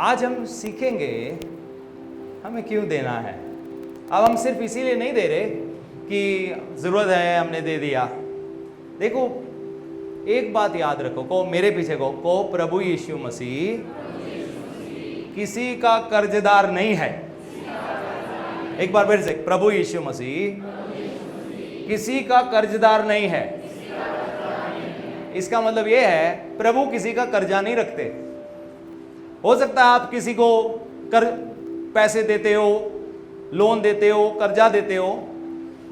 आज हम सीखेंगे हमें क्यों देना है। अब हम सिर्फ इसीलिए नहीं दे रहे कि ज़रूरत है हमने दे दिया। देखो एक बात याद रखो, को मेरे पीछे को प्रभु यीशु मसीह किसी का कर्जदार नहीं है। एक बार फिर से, प्रभु यीशु मसीह किसी का कर्जदार नहीं है। इसका मतलब यह है प्रभु किसी का कर्जा नहीं रखते। हो सकता है आप किसी को पैसे देते हो, लोन देते हो, कर्जा देते हो,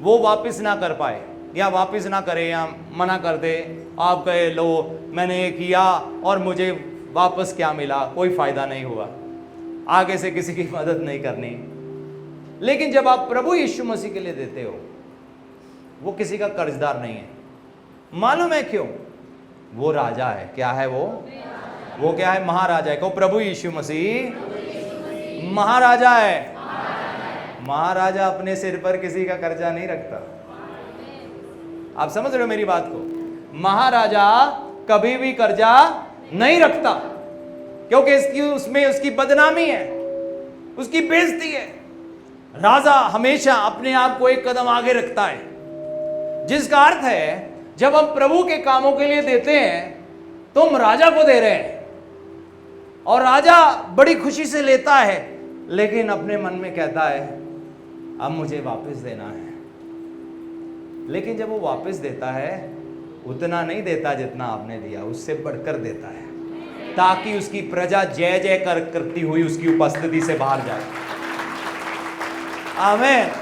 वो वापस ना कर पाए या वापस ना करे या मना कर दे। आप कहे लो मैंने ये किया और मुझे वापस क्या मिला, कोई फायदा नहीं हुआ, आगे से किसी की मदद नहीं करनी। लेकिन जब आप प्रभु यीशु मसीह के लिए देते हो, वो किसी का कर्जदार नहीं है। मालूम है क्यों? वो राजा है। क्या है वो क्या है? महाराजा है। को प्रभु यीशु मसीह महाराजा है। महाराजा अपने सिर पर किसी का कर्जा नहीं रखता। आप समझ रहे हो मेरी बात को? महाराजा कभी भी कर्जा नहीं रखता, क्योंकि उसमें उसकी बदनामी है, उसकी बेइज्जती है। राजा हमेशा अपने आप को एक कदम आगे रखता है, जिसका अर्थ है जब हम प्रभु के कामों के लिए देते हैं तो हम राजा को दे रहे हैं, और राजा बड़ी खुशी से लेता है, लेकिन अपने मन में कहता है अब मुझे वापस देना है। लेकिन जब वो वापस देता है, उतना नहीं देता जितना आपने दिया, उससे बढ़कर देता है, ताकि उसकी प्रजा जय जय करती हुई उसकी उपस्थिति से बाहर जाए। आमीन।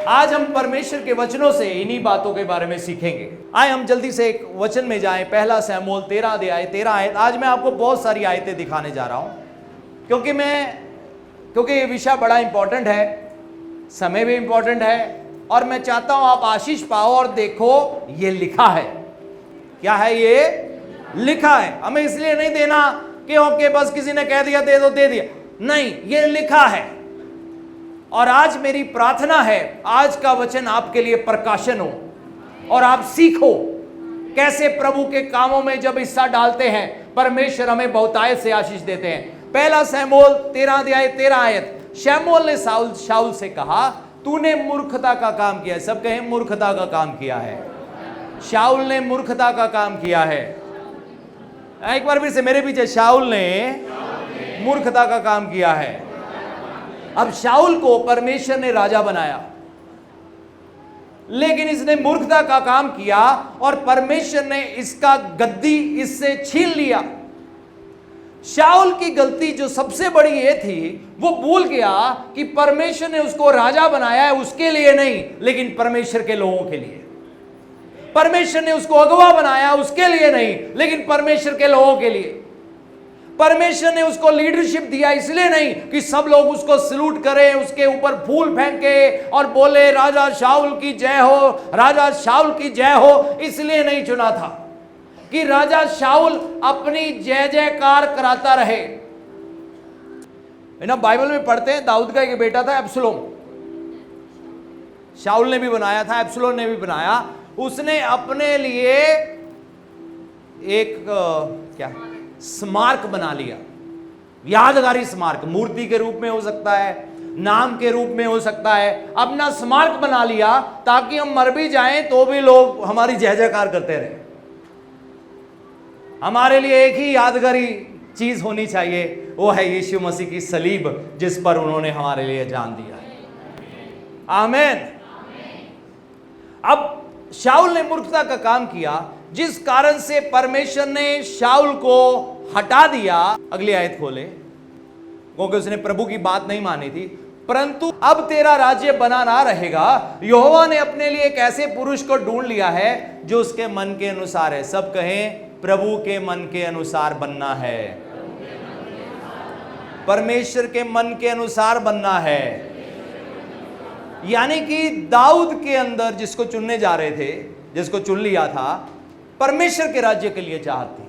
आज हम परमेश्वर के वचनों से इन्हीं बातों के बारे में सीखेंगे। आए हम जल्दी से एक वचन में जाएं, पहला शमूएल 13 अध्याय 13 आयत। आज मैं आपको बहुत सारी आयतें दिखाने जा रहा हूं, क्योंकि ये विषय बड़ा इंपॉर्टेंट है, समय भी इंपॉर्टेंट है, और मैं चाहता हूं आप आशीष पाओ। और देखो ये लिखा है। क्या है? ये लिखा है। हमें इसलिए नहीं देना कि ओके बस किसी ने कह दिया दे दो, दे दिया, नहीं, ये लिखा है। और आज मेरी प्रार्थना है आज का वचन आपके लिए प्रकाशन हो और आप सीखो कैसे प्रभु के कामों में जब हिस्सा डालते हैं परमेश्वर हमें बहुतायत से आशीष देते हैं। पहला शमूएल 13 अध्याय 13 आयत। शमूएल ने शाऊल से कहा तूने मूर्खता का काम किया है। सब कहें मूर्खता का काम किया है। शाऊल ने मूर्खता का काम किया है। एक बार फिर से मेरे पीछे, शाऊल ने मूर्खता का काम किया है। अब शाऊल को परमेश्वर ने राजा बनाया, लेकिन इसने मूर्खता का काम किया और परमेश्वर ने इसका गद्दी इससे छीन लिया। शाऊल की गलती जो सबसे बड़ी ये थी, वो भूल गया कि परमेश्वर ने उसको राजा बनाया है उसके लिए नहीं, लेकिन परमेश्वर के लोगों के लिए। परमेश्वर ने उसको अगवा बनाया उसके लिए नहीं, लेकिन परमेश्वर के लोगों के लिए। परमेश्वर ने उसको लीडरशिप दिया इसलिए नहीं कि सब लोग उसको सलूट करें, उसके ऊपर फूल फेंके और बोले राजा शाऊल की जय हो, राजा शाऊल की जय हो, इसलिए नहीं चुना था कि राजा शाऊल अपनी जय जयकार कराता रहे। ना बाइबल में पढ़ते हैं दाऊद का एक बेटा था अब्सलोम। शाऊल ने भी बनाया था, अब्सलोम ने भी बनाया। उसने अपने लिए एक क्या स्मारक बना लिया, यादगारी स्मारक। मूर्ति के रूप में हो सकता है, नाम के रूप में हो सकता है। अपना स्मारक बना लिया ताकि हम मर भी जाएं तो भी लोग हमारी जय जयकार करते रहे। हमारे लिए एक ही यादगारी चीज होनी चाहिए, वो है यीशु मसीह की सलीब, जिस पर उन्होंने हमारे लिए जान दिया है। आमीन। अब शाऊल ने मूर्खता का काम किया, जिस कारण से परमेश्वर ने शाऊल को हटा दिया। अगली आयत खोले, क्योंकि उसने प्रभु की बात नहीं मानी थी। परंतु अब तेरा राज्य बना ना रहेगा, यहोवा ने अपने लिए एक ऐसे पुरुष को ढूंढ लिया है जो उसके मन के अनुसार है। सब कहें प्रभु के मन के अनुसार बनना है। परमेश्वर के मन के अनुसार बनना है। यानी कि दाऊद के अंदर जिसको चुनने जा रहे थे, जिसको चुन लिया था, परमेश्वर के राज्य के लिए चाहत थी,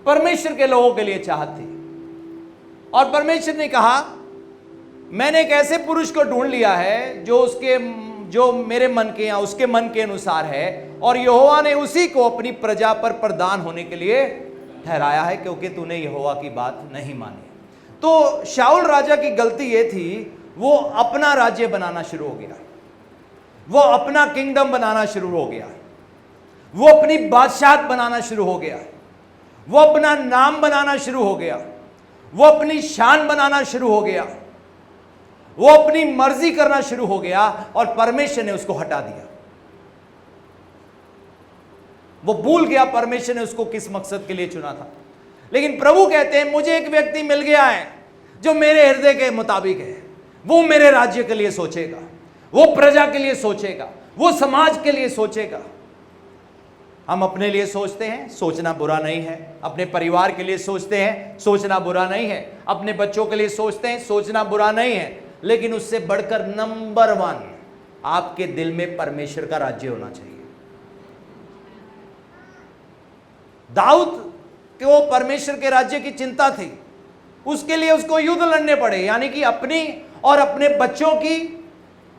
परमेश्वर के लोगों के लिए चाहत थी। और परमेश्वर ने कहा मैंने एक ऐसे पुरुष को ढूंढ लिया है जो मेरे मन के या उसके मन के अनुसार है, और यहोवा ने उसी को अपनी प्रजा पर प्रधान होने के लिए ठहराया है, क्योंकि तूने यहोवा की बात नहीं मानी। तो शाऊल राजा की गलती यह थी, वो अपना राज्य बनाना शुरू हो गया, वो अपना किंगडम बनाना शुरू हो गया, वो अपनी बादशाहत बनाना शुरू हो गया, वो अपना नाम बनाना शुरू हो गया, वो अपनी शान बनाना शुरू हो गया, वो अपनी मर्जी करना शुरू हो गया और परमेश्वर ने उसको हटा दिया। वो भूल गया परमेश्वर ने उसको किस मकसद के लिए चुना था। लेकिन प्रभु कहते हैं मुझे एक व्यक्ति मिल गया है जो मेरे हृदय के मुताबिक है। वो मेरे राज्य के लिए सोचेगा, वो प्रजा के लिए सोचेगा, वो समाज के लिए सोचेगा। हम अपने लिए सोचते हैं, सोचना बुरा नहीं है। अपने परिवार के लिए सोचते हैं, सोचना बुरा नहीं है। अपने बच्चों के लिए सोचते हैं, सोचना बुरा नहीं है। लेकिन उससे बढ़कर नंबर 1 आपके दिल में परमेश्वर का राज्य होना चाहिए। दाऊद को परमेश्वर के राज्य की चिंता थी, उसके लिए उसको युद्ध लड़ने पड़े, यानी कि अपनी और अपने बच्चों की,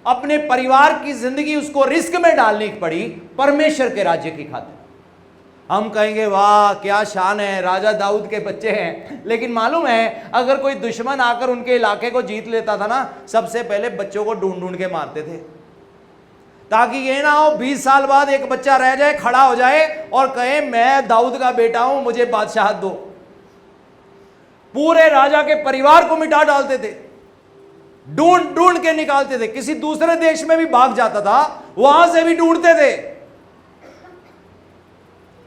अपने परिवार की जिंदगी उसको रिस्क में डालनी पड़ी परमेश्वर के राज्य की खातिर। हम कहेंगे वाह क्या शान है, राजा दाऊद के बच्चे हैं। लेकिन मालूम है अगर कोई दुश्मन आकर उनके इलाके को जीत लेता था ना, सबसे पहले बच्चों को ढूंढ ढूंढ के मारते थे, ताकि ये ना हो 20 साल बाद एक बच्चा रह जाए, खड़ा हो जाए और कहे मैं दाऊद का बेटा हूं, मुझे बादशाहत दो। पूरे राजा के परिवार को मिटा डालते थे, ढूंढ ढूंढ के निकालते थे। किसी दूसरे देश में भी भाग जाता था, वहां से भी ढूंढते थे,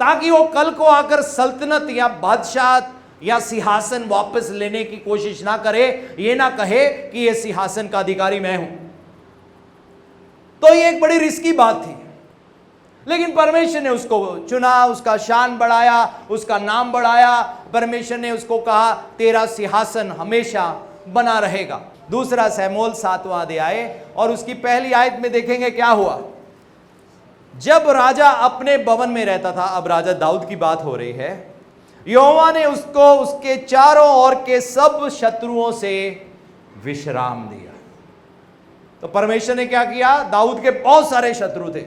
ताकि वो कल को आकर सल्तनत या बादशाहत या सिंहासन वापस लेने की कोशिश ना करे, ये ना कहे कि ये सिंहासन का अधिकारी मैं हूं। तो ये एक बड़ी रिस्की बात थी। लेकिन परमेश्वर ने उसको चुना, उसका शान बढ़ाया, उसका नाम बढ़ाया। परमेश्वर ने उसको कहा तेरा सिंहासन हमेशा बना रहेगा। दूसरा शमूएल 7वां अध्याय और उसकी पहली आयत में देखेंगे क्या हुआ। जब राजा अपने भवन में रहता था, अब राजा दाऊद की बात हो रही है, यहोवा ने उसको उसके चारों ओर के सब शत्रुओं से विश्राम दिया। तो परमेश्वर ने क्या किया, दाऊद के बहुत सारे शत्रु थे,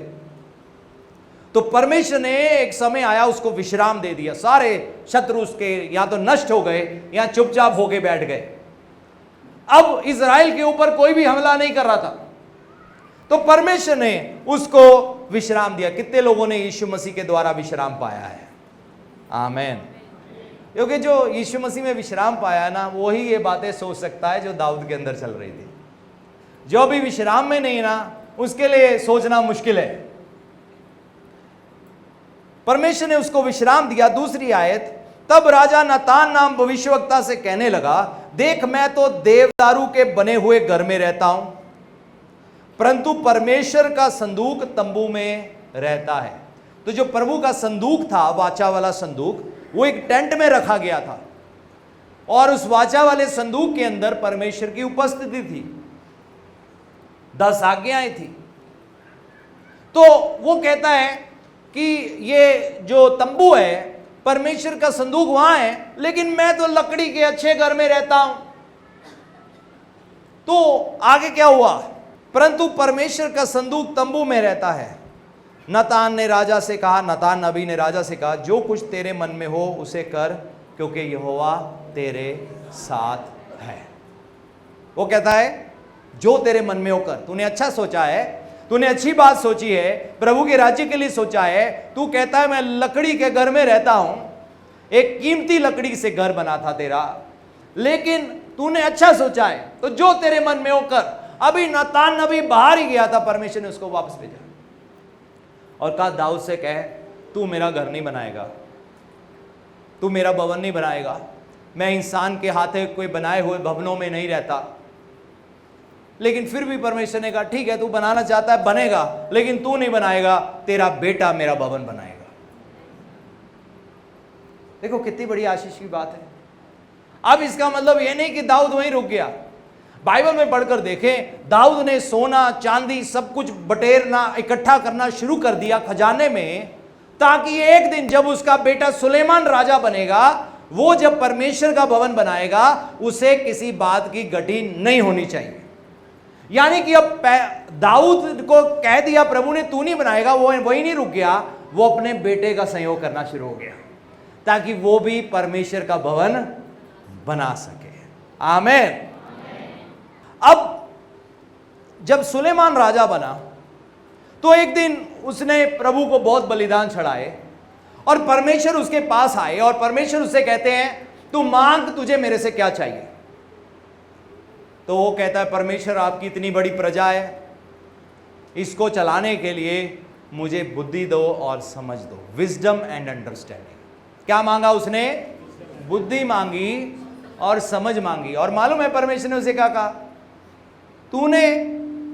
तो परमेश्वर ने एक समय आया उसको विश्राम दे दिया। सारे शत्रु उसके या तो नष्ट हो गए या चुपचाप होके बैठ गए। अब इजराइल के ऊपर कोई भी हमला नहीं कर रहा था, तो परमेश्वर ने उसको विश्राम दिया। कितने लोगों ने यीशु मसीह के द्वारा विश्राम पाया है? आमीन। क्योंकि जो यीशु मसीह में विश्राम पाया ना, वही ये बातें सोच सकता है जो दाऊद के अंदर चल रही थी। जो भी विश्राम में नहीं ना, उसके लिए सोचना मुश्किल है। परमेश्वर ने उसको विश्राम दिया। दूसरी आयत, तब राजा नातान नाम भविष्यवक्ता से कहने लगा, देख मैं तो देवदारू के बने हुए घर में रहता हूं, परंतु परमेश्वर का संदूक तंबू में रहता है। तो जो प्रभु का संदूक था, वाचा वाला संदूक, वो एक टेंट में रखा गया था और उस वाचा वाले संदूक के अंदर परमेश्वर की उपस्थिति थी, 10 आज्ञाएं थी। तो वो कहता है कि ये जो तंबू है, परमेश्वर का संदूक वहां है, लेकिन मैं तो लकड़ी के अच्छे घर में रहता हूं। तो आगे क्या हुआ, परंतु परमेश्वर का संदूक तंबू में रहता है। नातान ने राजा से कहा, नातान नबी ने राजा से कहा, जो कुछ तेरे मन में हो उसे कर, क्योंकि यहोवा तेरे साथ है। वो कहता है जो तेरे मन में हो कर। तूने अच्छा सोचा है, तूने अच्छी बात सोची है, प्रभु के राज्य के लिए सोचा है। तू कहता है मैं लकड़ी के घर में रहता हूं, एक कीमती लकड़ी से घर बना था तेरा, लेकिन तूने अच्छा सोचा है, तो जो तेरे मन में हो कर। अभी नातान नबी बाहर ही गया था, परमेश्वर ने उसको वापस भेजा और कहा दाऊद से कह, तू मेरा घर नहीं बनाएगा, तू मेरा भवन नहीं बनाएगा। मैं इंसान के हाथे कोई बनाए हुए भवनों में नहीं रहता। लेकिन फिर भी परमेश्वर ने कहा ठीक है, तू बनाना चाहता है बनेगा, लेकिन तू नहीं बनाएगा, तेरा बेटा मेरा भवन बनाएगा। देखो कितनी बड़ी आशीष की बात है। अब इसका मतलब यह नहीं कि दाऊद वहीं रुक गया। बाइबल में पढ़कर देखें, दाऊद ने सोना चांदी सब कुछ बटेरना, इकट्ठा करना शुरू कर दिया खजाने में, ताकि एक दिन जब उसका बेटा सुलेमान राजा बनेगा, वो जब परमेश्वर का भवन बनाएगा, उसे किसी बात की घटी नहीं होनी चाहिए। यानी कि अब दाऊद को कह दिया प्रभु ने तू नहीं बनाएगा, वो वही नहीं रुक गया, वो अपने बेटे का संयोग करना शुरू हो गया, ताकि वो भी परमेश्वर का भवन बना सके। आमीन। अब जब सुलेमान राजा बना तो एक दिन उसने प्रभु को बहुत बलिदान चढ़ाए और परमेश्वर उसके पास आए और परमेश्वर उससे कहते हैं तू मांग, तुझे मेरे से क्या चाहिए। तो वो कहता है परमेश्वर आपकी इतनी बड़ी प्रजा है, इसको चलाने के लिए मुझे बुद्धि दो और समझ दो, विजडम एंड अंडरस्टैंडिंग। क्या मांगा उसने? बुद्धि मांगी और समझ मांगी। और मालूम है परमेश्वर ने उसे क्या कहा? तूने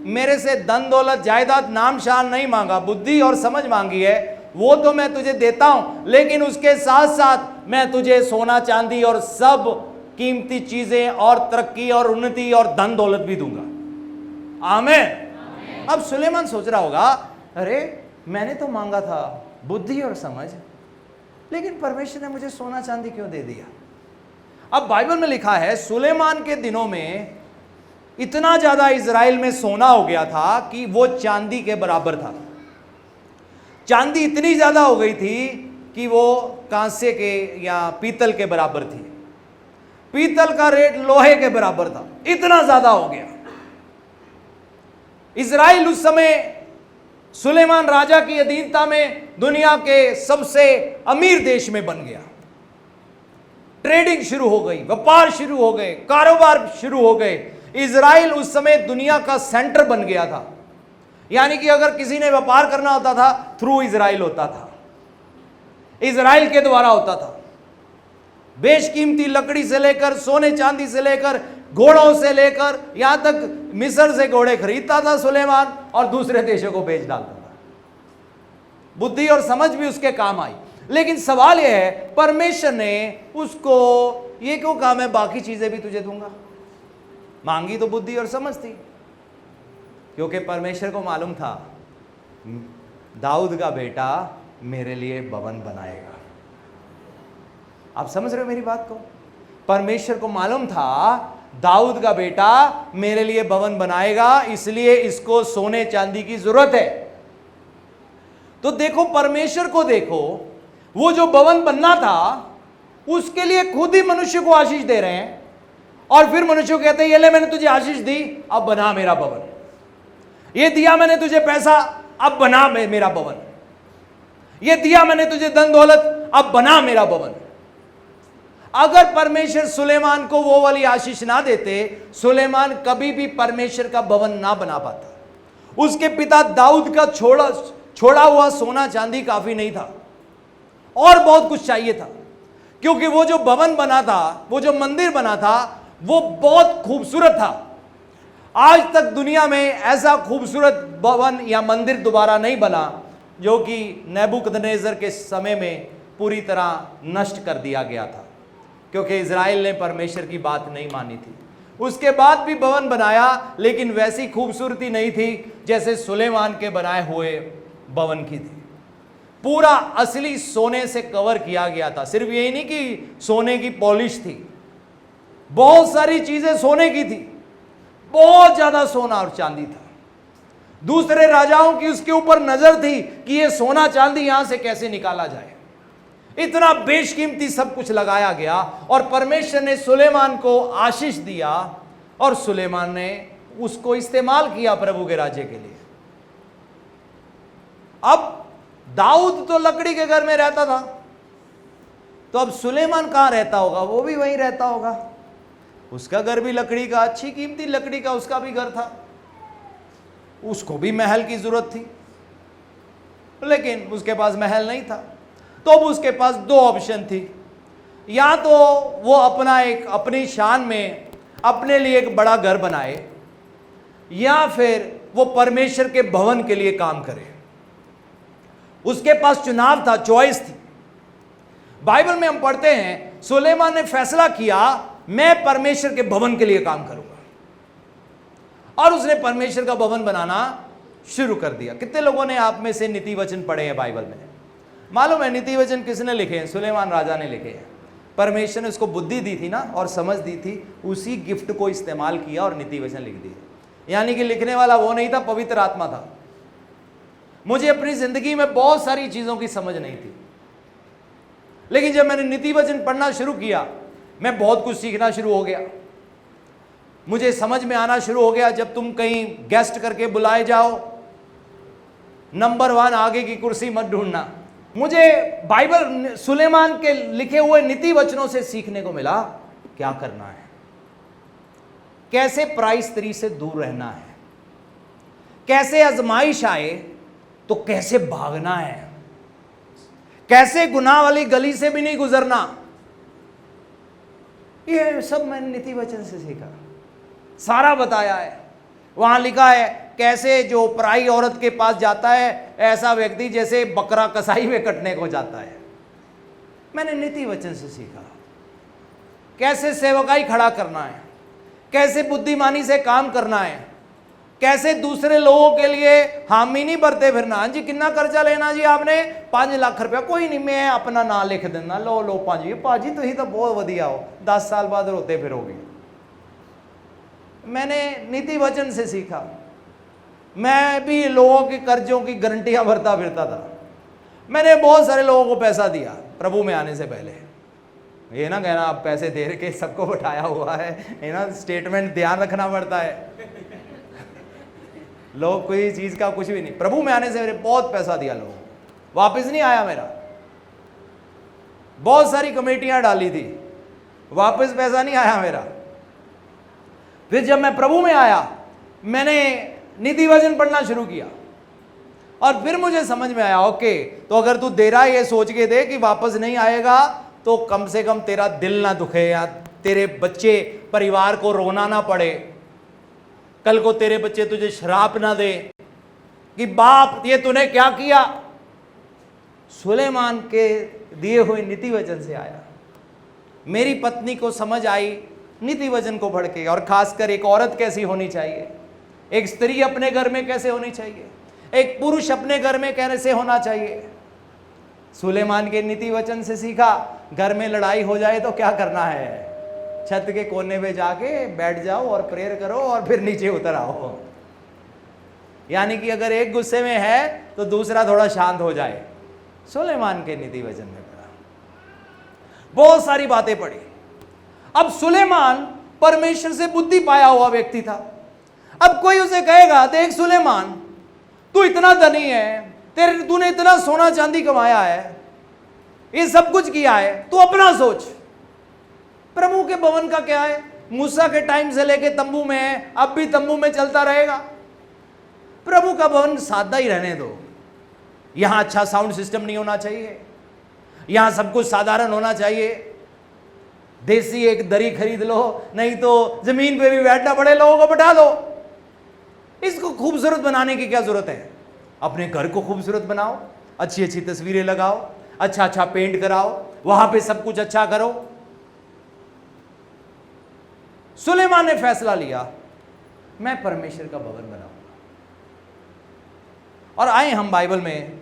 मेरे से धन दौलत जायदाद नाम शान नहीं मांगा, बुद्धि और समझ मांगी है, वो तो मैं तुझे देता हूं, लेकिन उसके साथ साथ मैं तुझे सोना चांदी और सब कीमती चीजें और तरक्की और उन्नति और धन दौलत भी दूंगा। आमीन। अब सुलेमान सोच रहा होगा, अरे मैंने तो मांगा था बुद्धि और समझ, लेकिन परमेश्वर ने मुझे सोना चांदी क्यों दे दिया? अब बाइबल में लिखा है सुलेमान के दिनों में इतना ज्यादा इजराइल में सोना हो गया था कि वो चांदी के बराबर था। चांदी इतनी ज्यादा हो गई थी कि वो कांसे के या पीतल के बराबर थी। पीतल का रेट लोहे के बराबर था, इतना ज्यादा हो गया। इजराइल उस समय सुलेमान राजा की अधीनता में दुनिया के सबसे अमीर देश में बन गया। ट्रेडिंग शुरू हो गई, व्यापार शुरू हो गए, कारोबार शुरू हो गए। इजराइल उस समय दुनिया का सेंटर बन गया था। यानी कि अगर किसी ने व्यापार करना होता था थ्रू इजराइल होता था, इजराइल के द्वारा होता था। बेशकीमती लकड़ी से लेकर सोने चांदी से लेकर घोड़ों से लेकर यहां तक मिस्र से घोड़े खरीदता था सुलेमान और दूसरे देशों को बेच डालता था। बुद्धि और समझ भी उसके काम आई। लेकिन सवाल यह है परमेश्वर ने उसको ये क्यों कहा मैं बाकी चीजें भी तुझे दूंगा? मांगी तो बुद्धि और समझ थी, क्योंकि परमेश्वर को मालूम था दाऊद का बेटा मेरे लिए भवन बनाएगा। आप समझ रहे हो मेरी बात को? परमेश्वर को मालूम था दाऊद का बेटा मेरे लिए भवन बनाएगा, इसलिए इसको सोने चांदी की जरूरत है। तो देखो परमेश्वर को देखो, वो जो भवन बनना था उसके लिए खुद ही मनुष्य को आशीष दे रहे हैं और फिर मनुष्य को कहते हैं ये ले मैंने तुझे आशीष दी, अब बना मेरा भवन। ये दिया मैंने तुझे पैसा, अब बना मेरा भवन। ये दिया मैंने तुझे धन दौलत, अब बना मेरा भवन। अगर परमेश्वर सुलेमान को वो वाली आशीष ना देते, सुलेमान कभी भी परमेश्वर का भवन ना बना पाता। उसके पिता दाऊद का छोड़ा हुआ सोना चांदी काफी नहीं था, और बहुत कुछ चाहिए था, क्योंकि वो जो भवन बना था, वो जो मंदिर बना था, वो बहुत खूबसूरत था। आज तक दुनिया में ऐसा खूबसूरत भवन या मंदिर दोबारा नहीं बना जो कि नेबुकदनेजर के समय में पूरी तरह नष्ट कर दिया गया था, क्योंकि इजराइल ने परमेश्वर की बात नहीं मानी थी। उसके बाद भी भवन बनाया, लेकिन वैसी खूबसूरती नहीं थी जैसे सुलेमान के बनाए हुए भवन की थी। पूरा असली सोने से कवर किया गया था। सिर्फ यही नहीं कि सोने की पॉलिश थी, बहुत सारी चीजें सोने की थी, बहुत ज्यादा सोना और चांदी था। दूसरे राजाओं की उसके ऊपर नजर थी कि ये सोना चांदी यहां से कैसे निकाला जाए। इतना बेशकीमती सब कुछ लगाया गया और परमेश्वर ने सुलेमान को आशीष दिया और सुलेमान ने उसको इस्तेमाल किया प्रभु के राज्य के लिए। अब दाऊद तो लकड़ी के घर में रहता था, तो अब सुलेमान कहां रहता होगा? वो भी वहीं रहता होगा। उसका घर भी लकड़ी का, अच्छी कीमती लकड़ी का उसका भी घर था। उसको भी महल की जरूरत थी, लेकिन उसके पास महल नहीं था। तो अब उसके पास दो ऑप्शन थी, या तो वो अपनी शान में अपने लिए एक बड़ा घर बनाए, या फिर वो परमेश्वर के भवन के लिए काम करे। उसके पास चुनाव था, चॉइस थी। बाइबल में हम पढ़ते हैं सुलेमान ने फैसला किया मैं परमेश्वर के भवन के लिए काम करूंगा, और उसने परमेश्वर का भवन बनाना शुरू कर दिया। कितने लोगों ने आप में से नीति वचन पढ़े हैं बाइबल में? मालूम है नीति वचन किसने लिखे हैं? सुलेमान राजा ने लिखे हैं। परमेश्वर ने उसको बुद्धि दी थी ना और समझ दी थी, उसी गिफ्ट को इस्तेमाल किया और नीति वचन लिख दिए। यानी कि लिखने वाला वो नहीं था, पवित्र आत्मा था। मुझे अपनी जिंदगी में बहुत सारी चीजों की समझ नहीं थी, लेकिन जब मैंने नीति वचन पढ़ना शुरू किया मैं बहुत कुछ सीखना शुरू हो गया। मुझे समझ में आना शुरू हो गया, जब तुम कहीं गेस्ट करके बुलाए जाओ, नंबर 1 आगे की कुर्सी मत ढूंढना। मुझे बाइबल सुलेमान के लिखे हुए नीति वचनों से सीखने को मिला क्या करना है, कैसे पराई स्त्री से दूर रहना है, कैसे आजमाइश आए तो कैसे भागना है, कैसे गुनाह वाली गली से भी नहीं गुजरना। ये सब मैंने नीति वचन से सीखा, सारा बताया है। वहां लिखा है कैसे जो पराई औरत के पास जाता है ऐसा व्यक्ति जैसे बकरा कसाई में कटने को जाता है। मैंने नीति वचन से सीखा कैसे सेवकाई खड़ा करना है, कैसे बुद्धिमानी से काम करना है, कैसे दूसरे लोगों के लिए हामी नहीं भरते फिरना। हाँ जी कितना कर्जा लेना जी आपने, 5 लाख रुपया, कोई नहीं मैं अपना नाम लिख देना, लो लो पाजी, पाजी तुम तो बहुत वधिया हो, 10 साल बाद रोते फिरोगे। मैंने नीति वचन से सीखा। मैं भी लोगों के कर्जों की गारंटियां भरता फिरता था। मैंने बहुत सारे लोगों को पैसा दिया प्रभु में आने से पहले। ये ना कहना आप पैसे दे के सबको बैठाया हुआ है, ये ना स्टेटमेंट ध्यान रखना पड़ता है। लोग कोई चीज का कुछ भी नहीं। प्रभु में आने से मेरे बहुत पैसा दिया लोगों को, वापस नहीं आया मेरा। बहुत सारी कमेटियां डाली थी, वापस पैसा नहीं आया मेरा। फिर जब मैं प्रभु में आया मैंने नीति वचन पढ़ना शुरू किया और फिर मुझे समझ में आया ओके, तो अगर तू दे रहा है ये सोच के दे कि वापस नहीं आएगा तो कम से कम तेरा दिल ना दुखे या तेरे बच्चे परिवार को रोना ना पड़े, कल को तेरे बच्चे तुझे श्राप ना दे कि बाप ये तूने क्या किया। सुलेमान के दिए हुए नीति वचन से आया। मेरी पत्नी को समझ आई नीति वचन को पढ़ के, और खासकर एक औरत कैसी होनी चाहिए, एक स्त्री अपने घर में कैसे होनी चाहिए, एक पुरुष अपने घर में कैसे होना चाहिए। सुलेमान के नीति वचन से सीखा घर में लड़ाई हो जाए तो क्या करना है, छत के कोने पे जाके बैठ जाओ और प्रेयर करो और फिर नीचे उतर आओ। यानी कि अगर एक गुस्से में है तो दूसरा थोड़ा शांत हो जाए। सुलेमान के नीति वचन में पढ़ा, बहुत सारी बातें पढ़ी। अब सुलेमान परमेश्वर से बुद्धि पाया हुआ व्यक्ति था। अब कोई उसे कहेगा देख सुलेमान तू इतना धनी है, तूने इतना सोना चांदी कमाया है, ये सब कुछ किया है, तू अपना सोच। प्रभु के भवन का क्या है, मूसा के टाइम से लेके तंबू में है, अब भी तंबू में चलता रहेगा। प्रभु का भवन सादा ही रहने दो। यहां अच्छा साउंड सिस्टम नहीं होना चाहिए, यहां सब कुछ साधारण होना चाहिए। देसी एक दरी खरीद लो, नहीं तो जमीन पे भी बैठना पड़े, लोगों को बैठा दो। इसको खूबसूरत बनाने की क्या जरूरत है। अपने घर को खूबसूरत बनाओ, अच्छी अच्छी तस्वीरें लगाओ, अच्छा अच्छा पेंट कराओ, वहां पे सब कुछ अच्छा करो। सुलेमान ने फैसला लिया मैं परमेश्वर का भवन बनाऊंगा। और आए हम बाइबल में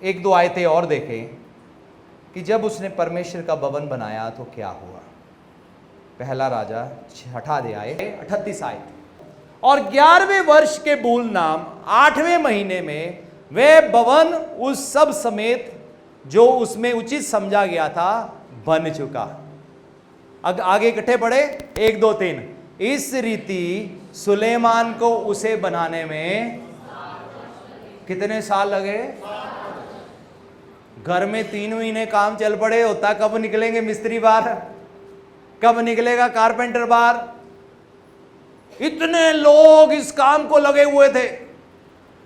1-2 आयतें और देखें कि जब उसने परमेश्वर का भवन बनाया तो क्या हुआ। पहला राजा 6 अध्याय 38 आयत। और 11वें वर्ष के बूल नाम 8वें महीने में वह भवन उस सब समेत जो उसमें उचित समझा गया था बन चुका। आगे इकट्ठे पढ़े 1 2 3। इस रीति सुलेमान को उसे बनाने में कितने साल लगे। घर में 3 महीने काम चल पड़े, होता कब निकलेंगे मिस्त्री बाहर, कब निकलेगा कारपेंटर बाहर। इतने लोग इस काम को लगे हुए थे।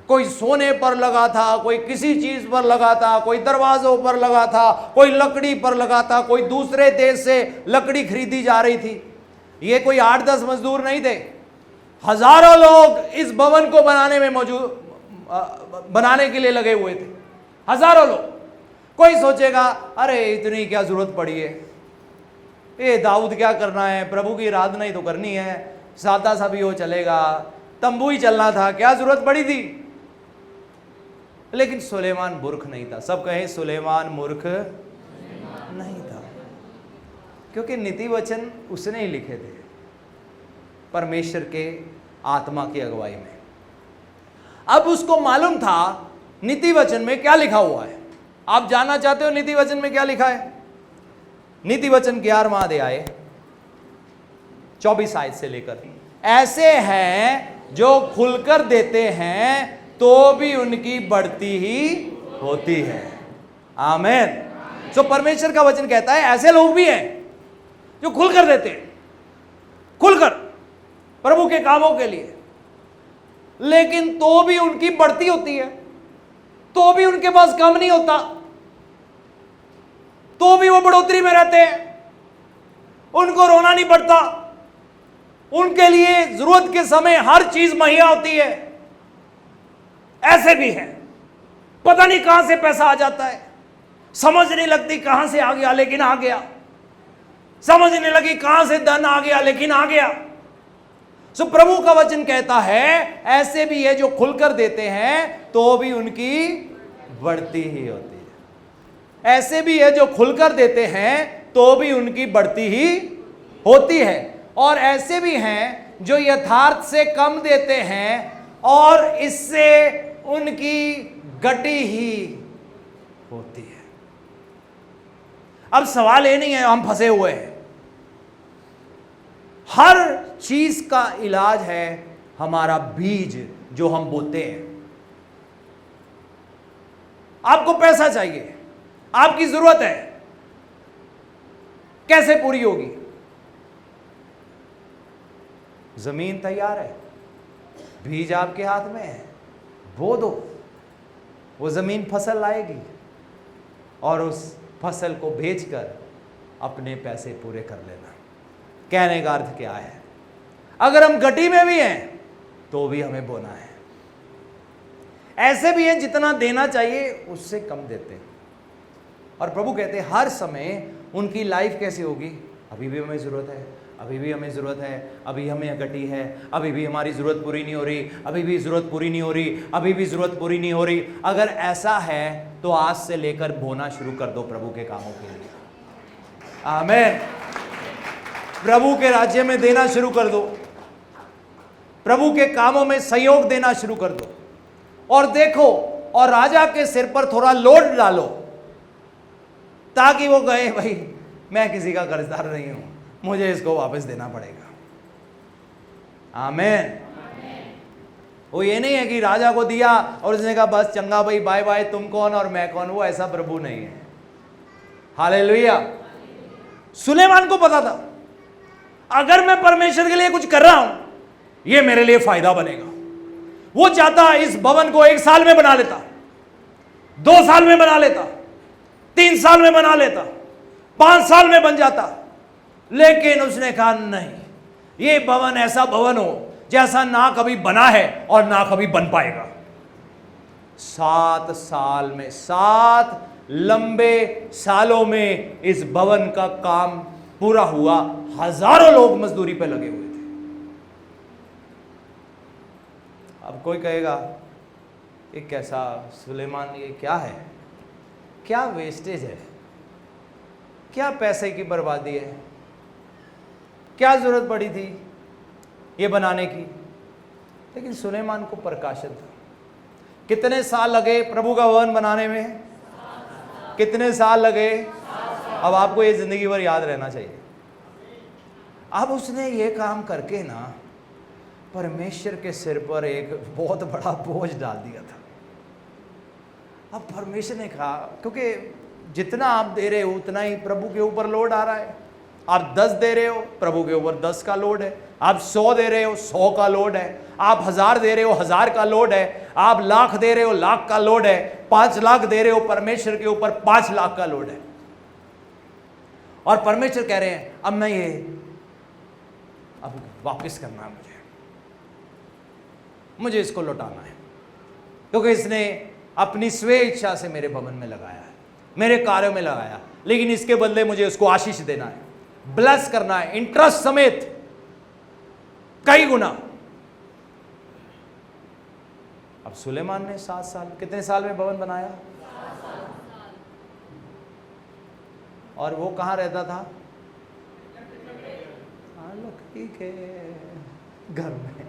कोई सोने पर लगा था, कोई किसी चीज पर लगा था, कोई दरवाजों पर लगा था, कोई लकड़ी पर लगा था, कोई दूसरे देश से लकड़ी खरीदी जा रही थी। ये कोई 8-10 मजदूर नहीं थे, हजारों लोग इस भवन को बनाने में बनाने के लिए लगे हुए थे, हजारों लोग। कोई सोचेगा अरे इतनी क्या जरूरत पड़ी है, ये दाऊद क्या करना है, प्रभु की आराधना ही तो करनी है, सादा सा भी हो चलेगा, तंबू ही चलना था, क्या जरूरत पड़ी थी। लेकिन सुलेमान मूर्ख नहीं था। सब कहें सुलेमान मूर्ख नहीं था, क्योंकि नीति वचन उसने ही लिखे थे परमेश्वर के आत्मा की अगुवाई में। अब उसको मालूम था नीति वचन में क्या लिखा हुआ है। आप जानना चाहते हो नीति वचन में क्या लिखा है। नीति वचन 11वां अध्याय 24 आयत से लेकर, ऐसे हैं जो खुलकर देते हैं तो भी उनकी बढ़ती ही होती है। आमीन। सो परमेश्वर का वचन कहता है ऐसे लोग भी हैं जो खुलकर देते हैं, खुलकर प्रभु के कामों के लिए, लेकिन तो भी उनकी बढ़ती होती है, तो भी उनके पास कम नहीं होता, तो भी वो बढ़ोतरी में रहते हैं, उनको रोना नहीं पड़ता, उनके लिए जरूरत के समय हर चीज मुहैया होती है। ऐसे भी है, पता नहीं कहां से पैसा आ जाता है, समझ नहीं लगती कहां से आ गया, लेकिन आ गया, समझ नहीं लगी कहां से धन आ गया, लेकिन आ गया। सो प्रभु का वचन कहता है ऐसे भी है जो खुलकर देते हैं तो भी उनकी बढ़ती ही होती है। ऐसे भी है जो खुलकर देते हैं तो भी उनकी बढ़ती ही होती है, और ऐसे भी हैं जो यथार्थ से कम देते हैं और इससे उनकी घटी ही होती है। अब सवाल ये नहीं है हम फंसे हुए हैं, हर चीज का इलाज है हमारा बीज जो हम बोते हैं। आपको पैसा चाहिए, आपकी जरूरत है, कैसे पूरी होगी? जमीन तैयार है, बीज आपके हाथ में है, बो दो, वो जमीन फसल लाएगी और उस फसल को बेचकर अपने पैसे पूरे कर लेना। कहने का अर्थ क्या है? अगर हम घटी में भी हैं तो भी हमें बोना है। ऐसे भी हैं जितना देना चाहिए उससे कम देते हैं, और प्रभु कहते हैं हर समय उनकी लाइफ कैसी होगी? अभी भी हमें जरूरत है, अभी भी हमें ज़रूरत है, अभी हमें घटी है, अभी भी हमारी ज़रूरत पूरी नहीं हो रही, अभी भी ज़रूरत पूरी नहीं हो रही, अभी भी ज़रूरत पूरी नहीं हो रही। अगर ऐसा है तो आज से लेकर बोना शुरू कर दो प्रभु के कामों के लिए। आमीन। प्रभु के राज्य में देना शुरू कर दो, प्रभु के कामों में सहयोग देना शुरू कर दो, और देखो, और राजा के सिर पर थोड़ा लोड डालो ताकि वो कहे भाई मैं किसी का कर्जदार नहीं हूं, मुझे इसको वापस देना पड़ेगा। आमीन। वो ये नहीं है कि राजा को दिया और उसने कहा बस चंगा भाई बाय बाय, तुम कौन और मैं कौन, वो ऐसा प्रभु नहीं है। हालेलुया। सुलेमान को पता था अगर मैं परमेश्वर के लिए कुछ कर रहा हूं ये मेरे लिए फायदा बनेगा। वो चाहता इस भवन को 1 साल में बना लेता, 2 साल में बना लेता, 3 साल में बना लेता, 5 साल में बन जाता, लेकिन उसने कहा नहीं, ये भवन ऐसा भवन हो जैसा ना कभी बना है और ना कभी बन पाएगा। 7 साल में, 7 लंबे सालों में इस भवन का काम पूरा हुआ। हजारों लोग मजदूरी पे लगे हुए थे। अब कोई कहेगा ये कैसा सुलेमान, ये क्या है, क्या वेस्टेज है, क्या पैसे की बर्बादी है, क्या जरूरत पड़ी थी ये बनाने की? लेकिन सुलेमान को प्रकाशन था। कितने साल लगे प्रभु का भवन बनाने में? कितने साल लगे? अब आपको ये जिंदगी भर याद रहना चाहिए। अब उसने ये काम करके ना परमेश्वर के सिर पर एक बहुत बड़ा बोझ डाल दिया था। अब परमेश्वर ने कहा क्योंकि जितना आप दे रहे हो उतना ही प्रभु के ऊपर लोड आ रहा है। आप 10 दे रहे हो, प्रभु के ऊपर 10 का लोड है। आप 100 दे रहे हो, 100 का लोड है। आप 1000 दे रहे हो, 1000 का लोड है। आप लाख दे रहे हो, लाख का लोड है। 5 लाख दे रहे हो, परमेश्वर के ऊपर 5 लाख का लोड है। और परमेश्वर कह रहे हैं अब मैं ये अब वापस करना है, मुझे इसको लौटाना है, क्योंकि इसने अपनी स्वे इच्छा से मेरे भवन में लगाया है, मेरे कार्यों में लगाया, लेकिन इसके बदले मुझे उसको आशीष देना है, ब्लेस करना है, इंटरेस्ट समेत कई गुना। अब सुलेमान ने 7 साल, कितने साल में भवन बनाया? 7 साल। और वो कहां रहता था? लकड़ी के घर में।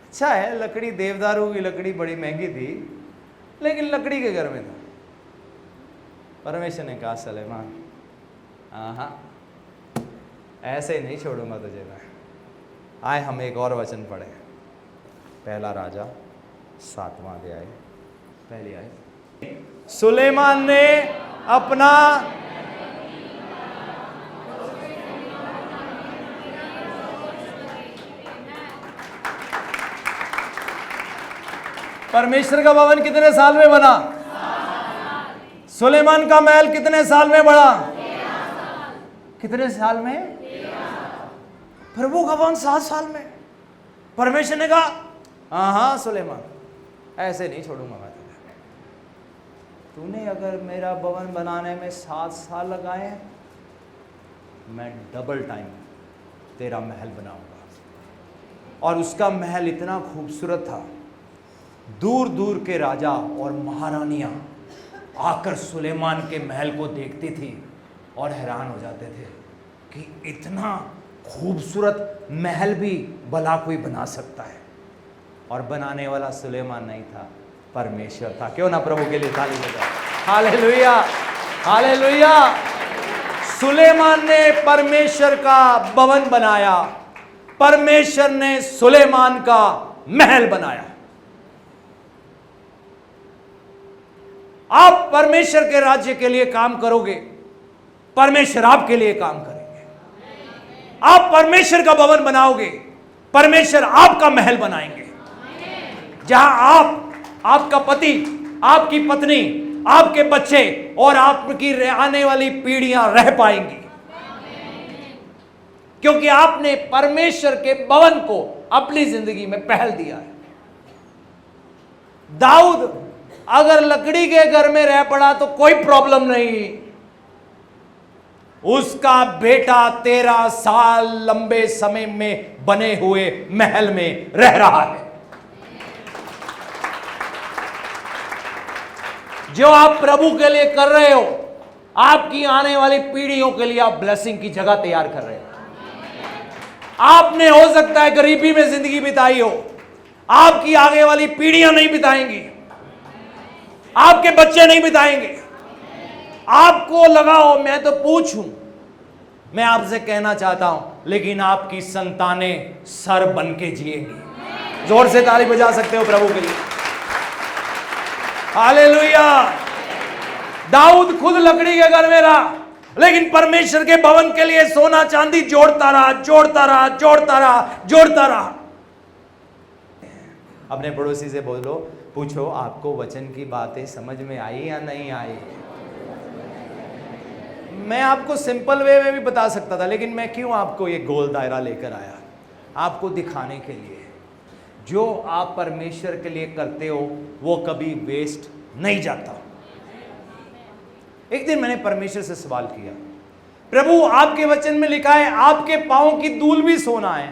अच्छा है, लकड़ी देवदारू की लकड़ी बड़ी महंगी थी, लेकिन लकड़ी के घर में था। परमेश्वर ने कहा सुलेमान हाँ ऐसे नहीं छोड़ूंगा तुझे मैं, आए हम एक और वचन पढ़े, पहला राजा 7वां अध्याय पहली आयत। सुलेमान ने अपना परमेश्वर का भवन कितने साल में बना? सुलेमान का महल कितने साल में बढ़ा? कितने साल में? प्रभु का भवन 7 साल में। परमेश्वर ने कहा हाँ सुलेमान, ऐसे नहीं छोड़ूंगा मैं तुझे। तूने अगर मेरा भवन बनाने में 7 साल लगाए हैं, मैं डबल टाइम तेरा महल बनाऊंगा। और उसका महल इतना खूबसूरत था, दूर दूर के राजा और महारानियां आकर सुलेमान के महल को देखती थी और हैरान हो जाते थे कि इतना खूबसूरत महल भी भला कोई बना सकता है। और बनाने वाला सुलेमान नहीं था, परमेश्वर था। क्यों ना प्रभु के लिए ताली बजाएं। Hallelujah, hallelujah. सुलेमान ने परमेश्वर का भवन बनाया, परमेश्वर ने सुलेमान का महल बनाया। आप परमेश्वर के राज्य के लिए काम करोगे, परमेश्वर आपके लिए काम करेंगे। आप परमेश्वर का भवन बनाओगे, परमेश्वर आपका महल बनाएंगे। जहां आप, आपका पति, आपकी पत्नी, आपके बच्चे और आपकी आने वाली पीढ़ियां रह पाएंगी, क्योंकि आपने परमेश्वर के भवन को अपनी जिंदगी में पहल दिया है। दाऊद अगर लकड़ी के घर में रह पड़ा तो कोई प्रॉब्लम नहीं, उसका बेटा 13 साल लंबे समय में बने हुए महल में रह रहा है। जो आप प्रभु के लिए कर रहे हो, आपकी आने वाली पीढ़ियों के लिए आप ब्लेसिंग की जगह तैयार कर रहे हो। आपने हो सकता है गरीबी में जिंदगी बिताई हो, आपकी आगे वाली पीढ़ियां नहीं बिताएंगी, आपके बच्चे नहीं बिताएंगे। आपको लगाओ मैं तो पूछूं, मैं आपसे कहना चाहता हूं, लेकिन आपकी संतानें सर बन के जिएंगी। जोर से ताली बजा सकते हो प्रभु के लिए। हालेलुया। दाऊद खुद लकड़ी के घर में रहा, लेकिन परमेश्वर के भवन के लिए सोना चांदी जोड़ता रहा, जोड़ता रहा, जोड़ता रहा, जोड़ता रहा। अपने पड़ोसी से बोलो, पूछो आपको वचन की बातें समझ में आई या नहीं आई। मैं आपको सिंपल वे में भी बता सकता था, लेकिन मैं क्यों आपको ये गोल दायरा लेकर आया? आपको दिखाने के लिए जो आप परमेश्वर के लिए करते हो वो कभी वेस्ट नहीं जाता। एक दिन मैंने परमेश्वर से सवाल किया, प्रभु आपके वचन में लिखा है आपके पांव की धूल भी सोना है,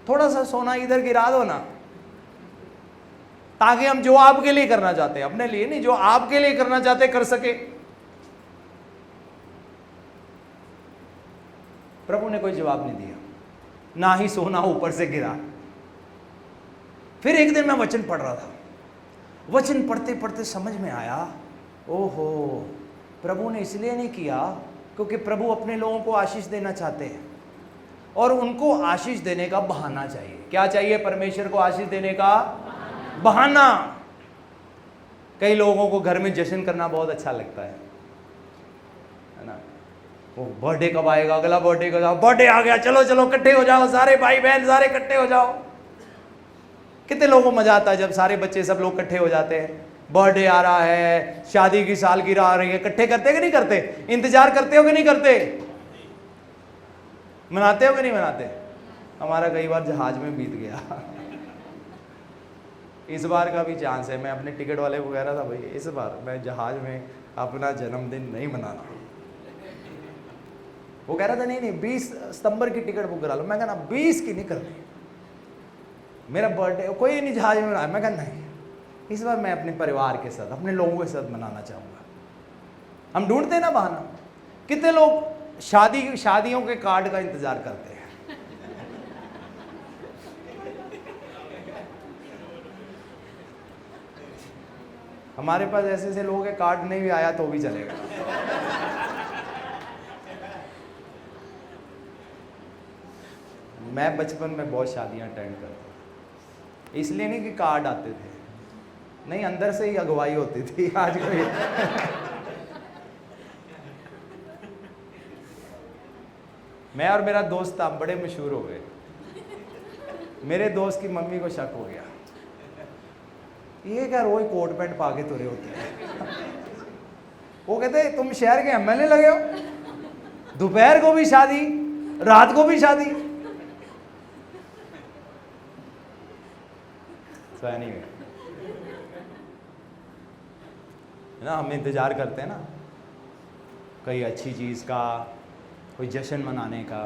थोड़ा सा सोना इधर गिरा दो ना, ताकि हम जो आपके लिए करना चाहते हैं, अपने लिए नहीं, जो आपके लिए करना चाहते हैं कर सके। प्रभु ने कोई जवाब नहीं दिया, ना ही सोना ऊपर से गिरा। फिर एक दिन मैं वचन पढ़ रहा था, वचन पढ़ते पढ़ते समझ में आया, ओहो प्रभु ने इसलिए नहीं किया क्योंकि प्रभु अपने लोगों को आशीष देना चाहते हैं और उनको आशीष देने का बहाना चाहिए। क्या चाहिए? परमेश्वर को आशीष देने का बहाना। कई लोगों को घर में जश्न करना बहुत अच्छा लगता है ना। वो बर्थडे कब आएगा, अगला बर्थडे कब, बर्थडे आ गया, चलो चलो इकट्ठे हो जाओ, सारे भाई बहन सारे इकट्ठे हो जाओ। कितने लोगों को मजा आता है जब सारे बच्चे सब लोग इकट्ठे हो जाते हैं। बर्थडे आ रहा है, शादी की सालगिरह आ रही है, इकट्ठे करते कि नहीं करते? इंतजार करते हो कि नहीं करते? मनाते हो कि नहीं मनाते? हमारा कई बार जहाज में बीत गया। इस बार का भी चांस है। मैं अपने टिकट वाले को कह रहा था, भाई इस बार मैं जहाज में अपना जन्मदिन नहीं मनाना। वो कह रहा था नहीं 20 सितंबर की टिकट बुक करा लो। मैं कहना 20 की नहीं करनी, मेरा बर्थडे कोई नहीं जहाज में मनाया। मैं कहना नहीं, इस बार मैं अपने परिवार के साथ, अपने लोगों के साथ मनाना चाहूँगा। हम ढूंढते हैं ना बहाना। कितने लोग शादियों के कार्ड का इंतजार करते हैं। हमारे पास ऐसे ऐसे लोग हैं, कार्ड नहीं भी आया तो भी चलेगा। मैं बचपन में बहुत शादियां अटेंड करता था, इसलिए नहीं कि कार्ड आते थे, नहीं, अंदर से ही अगुवाई होती थी। आज कोई मैं और मेरा दोस्त था, बड़े मशहूर हो गए। मेरे दोस्त की मम्मी को शक हो गया, ये क्या रोज कोट पैंट पा के तुरे होते हैं। वो कहते तुम शहर के एमएलए लगे हो, दोपहर को भी शादी, रात को भी शादी। है ना, हम इंतजार करते हैं ना कोई अच्छी चीज का, कोई जश्न मनाने का।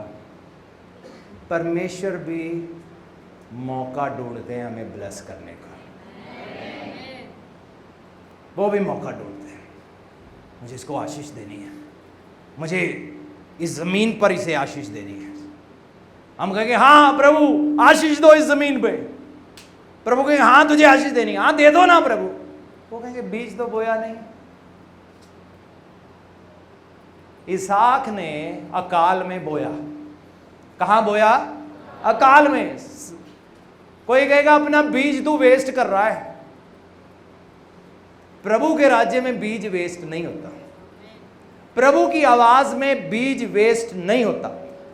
परमेश्वर भी मौका ढूंढते हैं हमें ब्लेस करने का, वो भी मौका ढूंढते हैं, मुझे इसको आशीष देनी है, मुझे इस जमीन पर इसे आशीष देनी है। हम कहेंगे हाँ प्रभु आशीष दो इस जमीन पे, प्रभु कहेंगे हाँ तुझे आशीष देनी है, हाँ दे दो ना प्रभु। वो कहेंगे बीज तो बोया नहीं। इसहाक ने अकाल में बोया। कहां बोया? अकाल में। कोई कहेगा अपना बीज तू वेस्ट कर रहा है। प्रभु के राज्य में बीज वेस्ट नहीं होता, प्रभु की आवाज में बीज वेस्ट नहीं होता,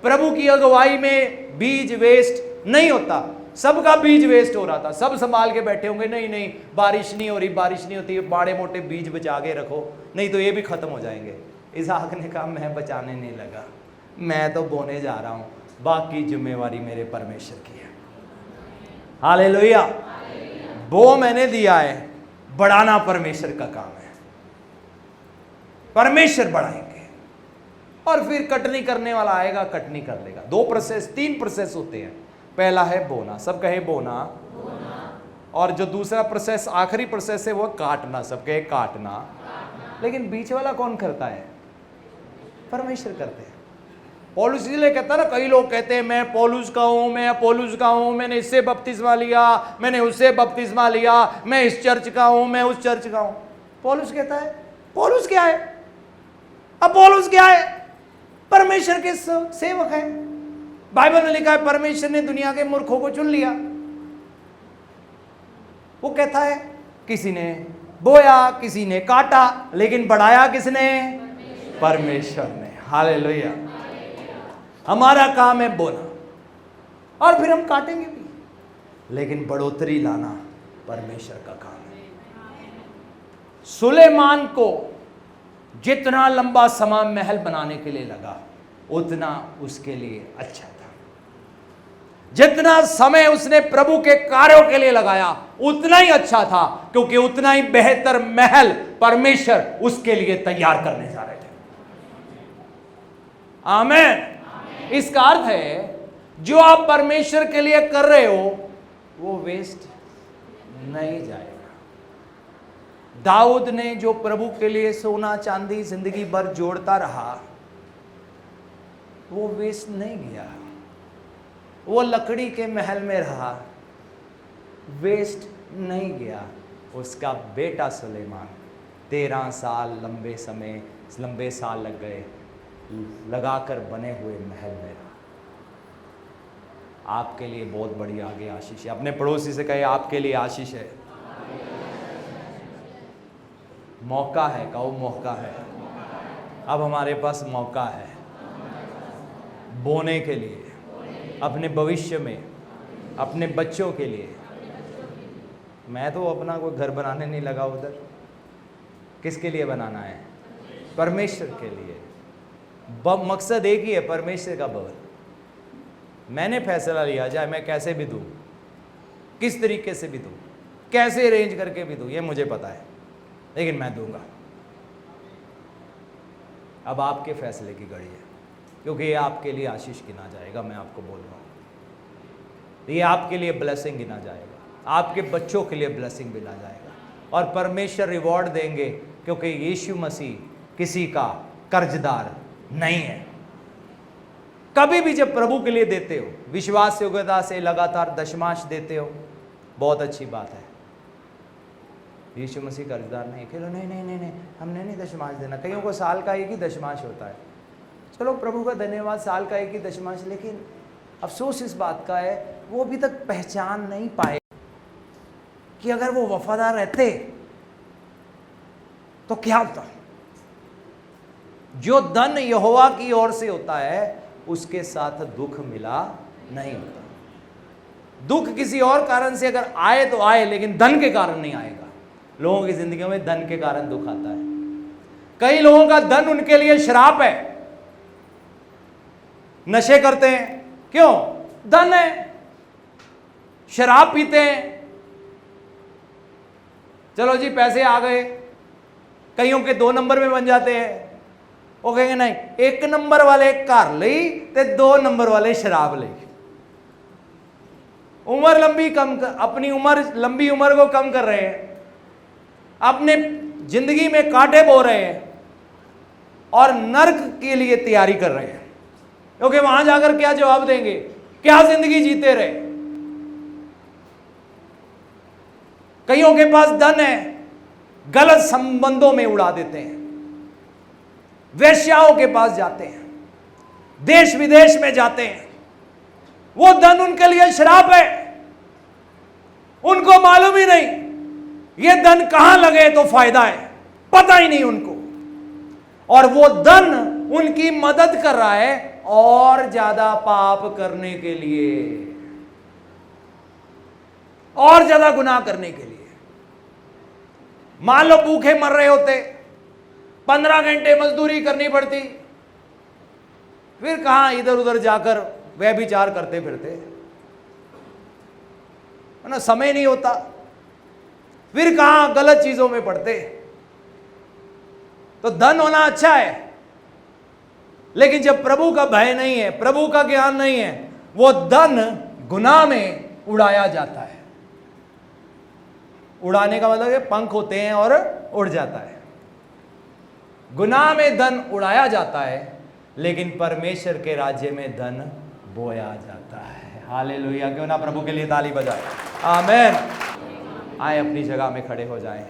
प्रभु की अगुवाई में बीज वेस्ट नहीं होता। सबका बीज वेस्ट हो रहा था, सब संभाल के बैठे होंगे, नहीं नहीं बारिश नहीं हो रही, बारिश नहीं होती, बड़े मोटे बीज बचा के रखो, नहीं तो ये भी खत्म हो जाएंगे। इसहाक ने कहा मैं बचाने नहीं लगा, मैं तो बोने जा रहा हूं, बाकी जिम्मेवारी मेरे परमेश्वर की है। हालेलुया। वो मैंने दिया है, बढ़ाना परमेश्वर का काम है, परमेश्वर बढ़ाएंगे। और फिर कटनी करने वाला आएगा, कटनी कर लेगा। 2 प्रोसेस 3 प्रोसेस होते हैं। पहला है बोना, सब कहे बोना, और जो दूसरा प्रोसेस आखिरी प्रोसेस है वो काटना, सब कहे काटना। लेकिन बीच वाला कौन करता है? परमेश्वर करते हैं। पौलुस इसलिए कहता है ना, कई लोग कहते हैं मैं पौलुस का हूं, मैं अपोलुस का हूं, मैंने इससे बपतिस्मा लिया, मैंने उससे बपतिस्मा लिया, मैं इस चर्च का हूं, मैं उस चर्च का हूं। पौलुस कहता है पौलुस क्या है, अपोलुस क्या है? परमेश्वर के सेवक है। बाइबल में लिखा है परमेश्वर ने दुनिया के मूर्खों को चुन लिया। वो कहता है किसी ने बोया, किसी ने काटा, लेकिन बढ़ाया किसने? परमेश्वर ने। हालेलुया। हमारा काम है बोना, और फिर हम काटेंगे भी, लेकिन बढ़ोतरी लाना परमेश्वर का काम है। सुलेमान को जितना लंबा समय महल बनाने के लिए लगा, उतना उसके लिए अच्छा था। जितना समय उसने प्रभु के कार्यों के लिए लगाया, उतना ही अच्छा था, क्योंकि उतना ही बेहतर महल परमेश्वर उसके लिए तैयार करने जा रहे थे। आमीन। इसका अर्थ है जो आप परमेश्वर के लिए कर रहे हो वो वेस्ट नहीं जाएगा। दाऊद ने जो प्रभु के लिए सोना चांदी जिंदगी भर जोड़ता रहा, वो वेस्ट नहीं गया। वो लकड़ी के महल में रहा, वेस्ट नहीं गया। उसका बेटा सुलेमान 13 साल लंबे साल लग गए लगाकर बने हुए महल में रहा। आपके लिए बहुत बड़ी आगे आशीष है। अपने पड़ोसी से कहे आपके लिए आशीष है, मौका है। कहो मौका है। अब हमारे पास मौका है बोने के लिए, अपने भविष्य में, अपने बच्चों के लिए। मैं तो अपना कोई घर बनाने नहीं लगा उधर। किसके लिए बनाना है? परमेश्वर के लिए। मकसद एक ही है, परमेश्वर का भवन। मैंने फैसला लिया, चाहे मैं कैसे भी दूं, किस तरीके से भी दूं, कैसे अरेंज करके भी दूं, ये मुझे पता है, लेकिन मैं दूंगा। अब आपके फैसले की घड़ी है, क्योंकि ये आपके लिए आशीष गिना जाएगा। मैं आपको बोल रहा हूं, ये आपके लिए ब्लेसिंग गिना जाएगा, आपके बच्चों के लिए ब्लेसिंग गिना जाएगा, और परमेश्वर रिवॉर्ड देंगे, क्योंकि यीशु मसीह किसी का कर्जदार नहीं है। कभी भी जब प्रभु के लिए देते हो, विश्वास योग्यता से लगातार दशमांश देते हो, बहुत अच्छी बात है। यीशु मसीह कर्जदार नहीं। कह लो नहीं नहीं नहीं नहीं, हमने नहीं दशमांश देना। कईयों को साल का एक ही दशमांश होता है। चलो प्रभु का धन्यवाद, साल का एक ही दशमांश, लेकिन अफसोस इस बात का है वो अभी तक पहचान नहीं पाए कि अगर वो वफादार रहते तो क्या होता। जो धन यहोवा की ओर से होता है उसके साथ दुख मिला नहीं होता। दुख किसी और कारण से अगर आए तो आए, लेकिन धन के कारण नहीं आएगा। लोगों की जिंदगी में धन के कारण दुख आता है। कई लोगों का धन उनके लिए श्राप है। नशे करते हैं, क्यों? धन है। शराब पीते हैं, चलो जी पैसे आ गए। कईयों के 2 नंबर में बन जाते हैं। वो कहेंगे नहीं, 1 नंबर वाले कार ली ते 2 नंबर वाले शराब ली। उम्र लंबी कम कर, अपनी लंबी उम्र को कम कर रहे हैं, अपने जिंदगी में कांटे बो रहे हैं और नर्क के लिए तैयारी कर रहे हैं, क्योंकि वहां जाकर क्या जवाब देंगे, क्या जिंदगी जीते रहे। कईयों के पास धन है, गलत संबंधों में उड़ा देते हैं, वेश्याओं के पास जाते हैं, देश विदेश में जाते हैं। वो धन उनके लिए श्राप है। उनको मालूम ही नहीं ये धन कहां लगे तो फायदा है, पता ही नहीं उनको। और वो धन उनकी मदद कर रहा है और ज्यादा पाप करने के लिए, और ज्यादा गुनाह करने के लिए। मान लो भूखे मर रहे होते, 15 घंटे मजदूरी करनी पड़ती, फिर कहां इधर उधर जाकर व्यभिचार करते फिरते, है ना, समय नहीं होता। फिर कहां गलत चीजों में पड़ते। तो धन होना अच्छा है, लेकिन जब प्रभु का भय नहीं है, प्रभु का ज्ञान नहीं है, वो धन गुनाह में उड़ाया जाता है। उड़ाने का मतलब है पंख होते हैं और उड़ जाता है। गुनाह में धन उड़ाया जाता है, लेकिन परमेश्वर के राज्य में धन बोया जाता है। हालेलुया। क्यों ना प्रभु के लिए ताली बजाए। आमीन। आए अपनी जगह में खड़े हो जाएं।